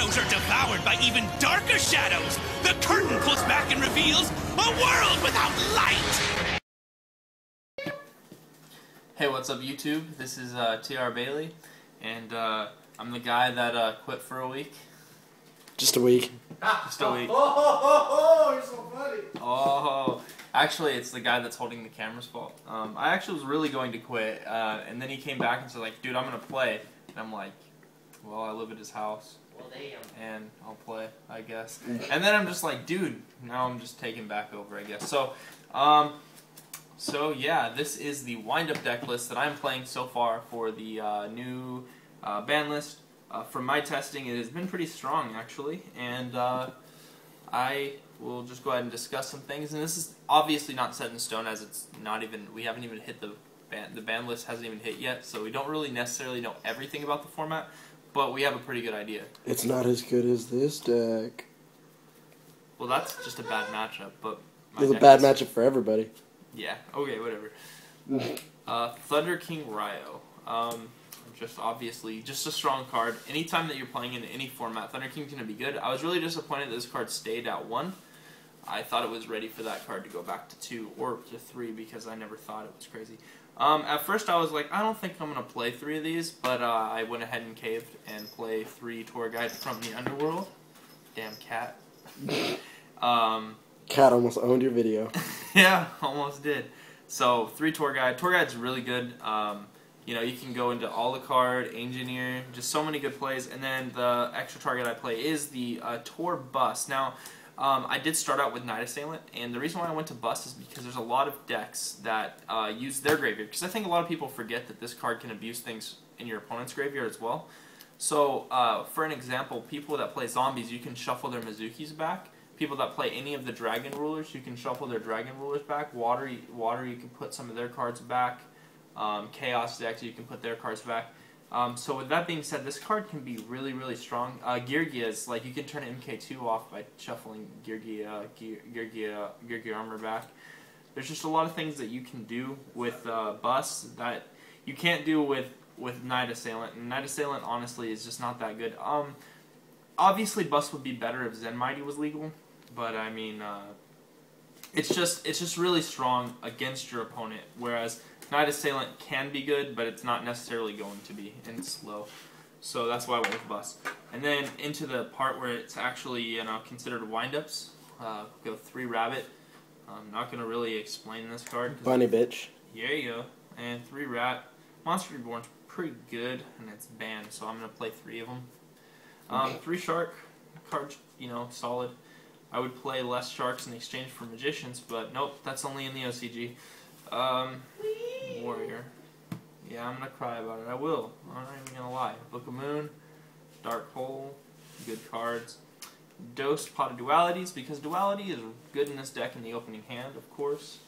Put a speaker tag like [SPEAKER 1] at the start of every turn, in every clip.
[SPEAKER 1] shadows are devoured by even darker shadows, the curtain pulls back and reveals a world without light!
[SPEAKER 2] Hey, what's up YouTube? This is TR Bailey, and I'm the guy that quit for a week.
[SPEAKER 3] Just a week.
[SPEAKER 2] Just a week.
[SPEAKER 3] You're so funny.
[SPEAKER 2] Oh, actually, it's the guy that's holding the camera's fault. I actually was really going to quit, and then he came back and said, like, dude, I'm going to play. And I'm like, well, I live at his house.
[SPEAKER 4] Well, damn.
[SPEAKER 2] And I'll play, I guess. And then I'm just like, dude, now I'm just taking back over, I guess. So yeah, this is the wind-up deck list that I'm playing so far for the new ban list. From my testing, it has been pretty strong, actually, and I will just go ahead and discuss some things. And this is obviously not set in stone, as it's not even, we haven't even hit the ban list hasn't even hit yet, so we don't really necessarily know everything about the format, but we have a pretty good idea.
[SPEAKER 3] It's not as good as this deck.
[SPEAKER 2] Well, that's just a bad matchup, but
[SPEAKER 3] It's a bad matchup for everybody.
[SPEAKER 2] Yeah, okay, whatever. Thunder King Ryo. Just obviously, just a strong card. Anytime that you're playing in any format, Thunder King's going to be good. I was really disappointed that this card stayed at 1. I thought it was ready for that card to go back to 2 or to 3 because I never thought it was crazy. At first I was like, I don't think I'm going to play 3 of these, but I went ahead and caved and play 3 Tour Guide from the Underworld. Damn cat.
[SPEAKER 3] Cat almost owned your video.
[SPEAKER 2] Yeah, almost did. So 3 Tour Guide. Tour Guide's really good. You know, you can go into all the card, Engineer, just so many good plays. And then the extra target I play is the Tour Bust. Now, I did start out with Night Assailant, and the reason why I went to Bust is because there's a lot of decks that use their graveyard. Because I think a lot of people forget that this card can abuse things in your opponent's graveyard as well. So, for an example, people that play Zombies, you can shuffle their Mizukis back. People that play any of the Dragon Rulers, you can shuffle their Dragon Rulers back. Water, you can put some of their cards back. Chaos decks, you can put their cards back. So with that being said, this card can be really, really strong. Geargia is like, you can turn MK2 off by shuffling Geargia armor back. There's just a lot of things that you can do with Bust that you can't do with Night Assailant. And Night Assailant, honestly, is just not that good. Obviously, Bust would be better if Zen Mighty was legal, but I mean, it's just really strong against your opponent, whereas Night Assailant can be good, but it's not necessarily going to be, and it's slow. So that's why I went with Bust. And then into the part where it's actually, you know, considered wind-ups, go 3 Rabbit. I'm not going to really explain this card.
[SPEAKER 3] Bunny bitch.
[SPEAKER 2] Yeah, you go. And 3 Rat. Monster Reborn's pretty good, and it's banned, so I'm going to play 3 of them. 3 Shark. Card's, you know, solid. I would play less Sharks in exchange for Magicians, but nope, that's only in the OCG. Warrior. Yeah, I'm gonna cry about it. I will. I'm not even gonna lie. Book of Moon, Dark Hole, good cards. Dose, Pot of Dualities, because Duality is good in this deck in the opening hand, of course.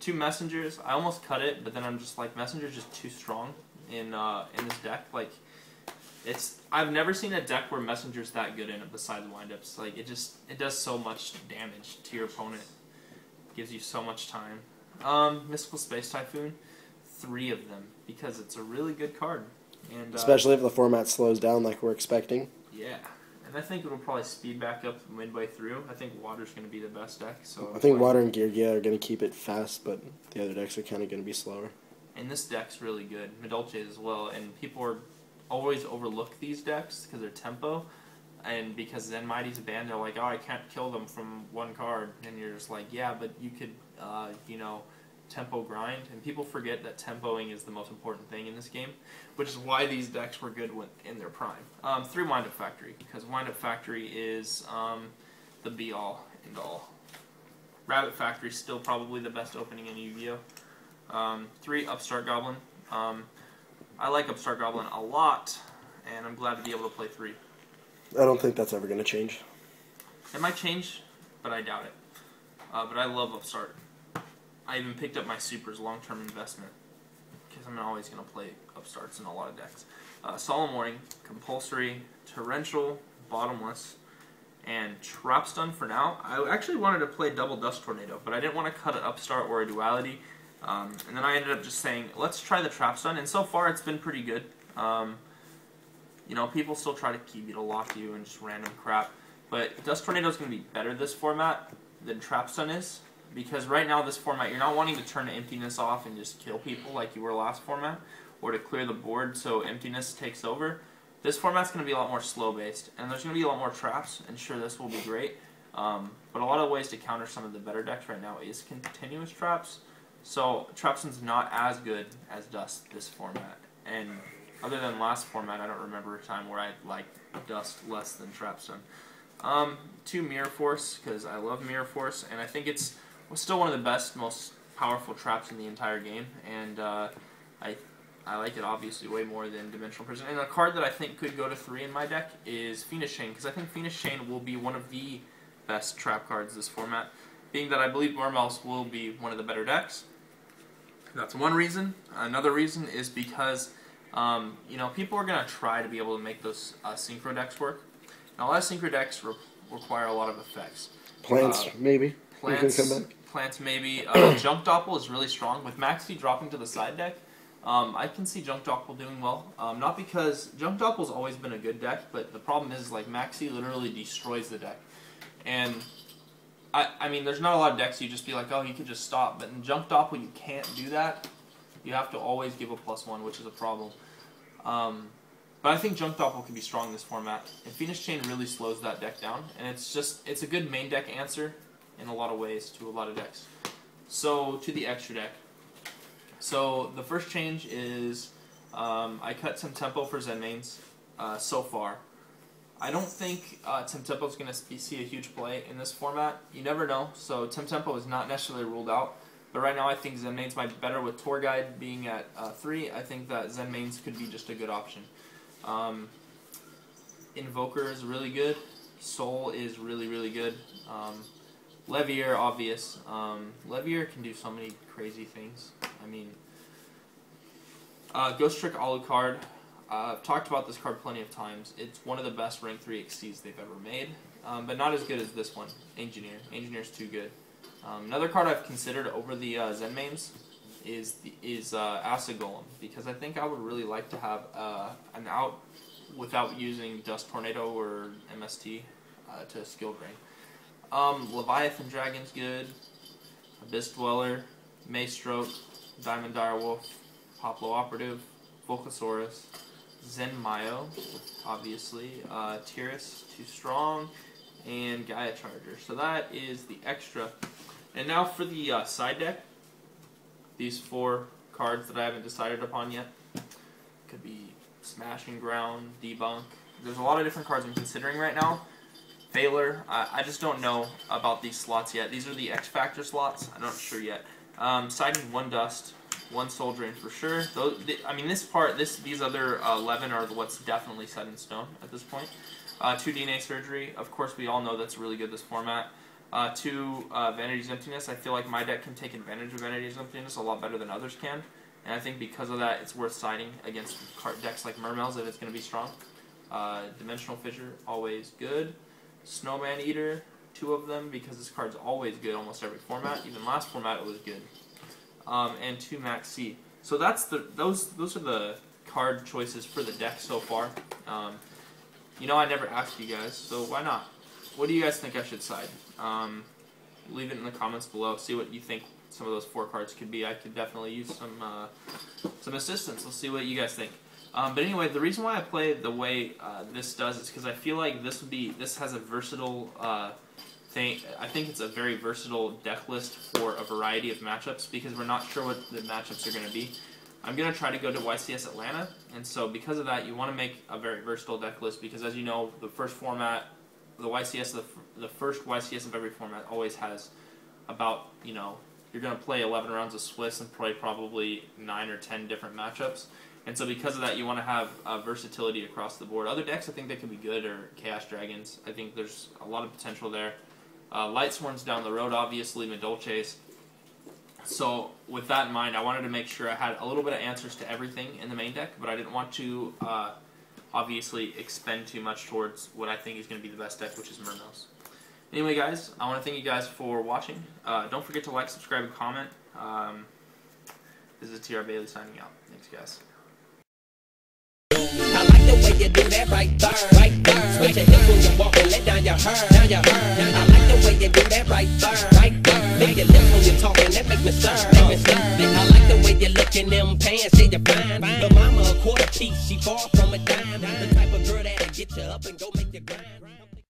[SPEAKER 2] 2 Messengers. I almost cut it, but then I'm just like, Messenger's just too strong in this deck. Like, I've never seen a deck where Messenger's that good in it besides windups. Like, it does so much damage to your opponent. It gives you so much time. Mystical Space Typhoon. 3 of them, because it's a really good card. And
[SPEAKER 3] especially if the format slows down like we're expecting.
[SPEAKER 2] Yeah, and I think it'll probably speed back up midway through. I think Water's going to be the best deck. So
[SPEAKER 3] I think Water and Geargia are going to keep it fast, but the other decks are kind of going to be slower.
[SPEAKER 2] And this deck's really good. Medolce as well, and people always overlook these decks because they're tempo, and because Zen Mighty's a banned, they're like, oh, I can't kill them from 1 card, and you're just like, yeah, but you could, you know, tempo grind, and people forget that tempoing is the most important thing in this game, which is why these decks were good in their prime. 3 Wind-Up Factory, because Wind-Up Factory is the be-all and all. Rabbit Factory is still probably the best opening in Yu-Gi-Oh! 3 Upstart Goblin. I like Upstart Goblin a lot, and I'm glad to be able to play 3.
[SPEAKER 3] I don't think that's ever going to change.
[SPEAKER 2] It might change, but I doubt it. But I love Upstart. I even picked up my Supers long-term investment because I'm always going to play Upstarts in a lot of decks. Solemn Warning, Compulsory, Torrential, Bottomless, and Trapstun for now. I actually wanted to play Double Dust Tornado, but I didn't want to cut an Upstart or a Duality. And then I ended up just saying, let's try the Trapstun, and so far it's been pretty good. You know, people still try to keep to lock you and just random crap. But Dust Tornado is going to be better this format than Trap Stun is. Because right now, this format, you're not wanting to turn Emptiness off and just kill people like you were last format. Or to clear the board so Emptiness takes over. This format's going to be a lot more slow-based. And there's going to be a lot more traps. And sure, this will be great. But a lot of ways to counter some of the better decks right now is continuous traps. So Trap Stun's not as good as Dust this format. And other than last format, I don't remember a time where I liked Dust less than Trap Stun. 2 Mirror Force, because I love Mirror Force, and I think it's still one of the best, most powerful traps in the entire game, and I like it obviously way more than Dimensional Prison. And a card that I think could go to 3 in my deck is Phoenix Chain, because I think Phoenix Chain will be one of the best trap cards this format, being that I believe Mermails will be one of the better decks. That's one reason. Another reason is because you know, people are going to try to be able to make those synchro decks work. Now, a lot of synchro decks require a lot of effects.
[SPEAKER 3] Plants, maybe.
[SPEAKER 2] Plants, maybe. Junk Doppel is really strong. With Maxi dropping to the side deck, I can see Junk Doppel doing well. Not because Junk Doppel's always been a good deck, but the problem is, like, Maxi literally destroys the deck. And, I mean, there's not a lot of decks you just be like, oh, you could just stop. But in Junk Doppel, you can't do that. You have to always give a +1, which is a problem. But I think Junk Doppel can be strong in this format. And Phoenix Chain really slows that deck down. And it's a good main deck answer in a lot of ways to a lot of decks. So, to the extra deck. So, the first change is I cut some tempo for Zen mains so far. I don't think Tempo is going to see a huge play in this format. You never know. So, Tempo is not necessarily ruled out. But right now, I think Zen mains might be better with Tour Guide being at 3. I think that Zen mains could be just a good option. Invoker is really good. Soul is really, really good. Levier, obvious. Levier can do so many crazy things. I mean, Ghost Trick Alucard. I've talked about this card plenty of times. It's one of the best rank 3 XCs they've ever made. But not as good as this one, Engineer. Engineer's too good. Another card I've considered over the Zen mains is Acid Golem, because I think I would really like to have an out without using Dust Tornado or MST to skill drain. Leviathan Dragon's good, Abyss Dweller, Maystroke, Diamond Direwolf, Poplo Operative, Volcasaurus, Zen Mayo, obviously, Tiras, Too Strong, and Gaia Charger. So that is the extra. And now for the side deck. These 4 cards that I haven't decided upon yet. Could be Smashing Ground, Debunk. There's a lot of different cards I'm considering right now. Veiler, I just don't know about these slots yet. These are the X Factor slots. I'm not sure yet. Siding 1 Dust, 1 Soul Drain for sure. I mean, these other 11 are what's definitely set in stone at this point. 2 DNA Surgery. Of course, we all know that's really good this format. 2 Vanity's Emptiness. I feel like my deck can take advantage of Vanity's Emptiness a lot better than others can. And I think because of that, it's worth siding against decks like Mermails if it's going to be strong. Dimensional Fissure, always good. Snowman Eater, 2 of them, because this card's always good almost every format. Even last format it was good. And 2 Max C. So that's those are the card choices for the deck so far. You know, I never asked you guys, so why not? What do you guys think I should side? Leave it in the comments below. See what you think some of those 4 cards could be. I could definitely use some assistance. Let's see what you guys think. But anyway, the reason why I play the way this does is because I feel like this has a versatile thing. I think it's a very versatile deck list for a variety of matchups because we're not sure what the matchups are going to be. I'm going to try to go to YCS Atlanta, and so because of that, you want to make a very versatile deck list because, as you know, the first format, the first YCS of every format always has about, you know, you're going to play 11 rounds of Swiss and play probably 9 or 10 different matchups. And so because of that, you want to have versatility across the board. Other decks I think that could be good are Chaos Dragons. I think there's a lot of potential there. Lightsworn's down the road, obviously, Madolches. So with that in mind, I wanted to make sure I had a little bit of answers to everything in the main deck, but I didn't want to obviously expend too much towards what I think is going to be the best deck, which is Mermails. Anyway, guys, I want to thank you guys for watching. Don't forget to like, subscribe, and comment. This is TR Bailey signing out. Thanks, guys.
[SPEAKER 4] you do that right there, right there. Switch your hips when you walk and let down your hair, down your hair. I like the way you do that right there, right there. Make your lips when you're talking, that make me stir, make me stir. I like the way you look in them pants, yeah, you're fine. But mama a quarter piece, she far from a dime. The type of girl that'll get you up and go make you grind.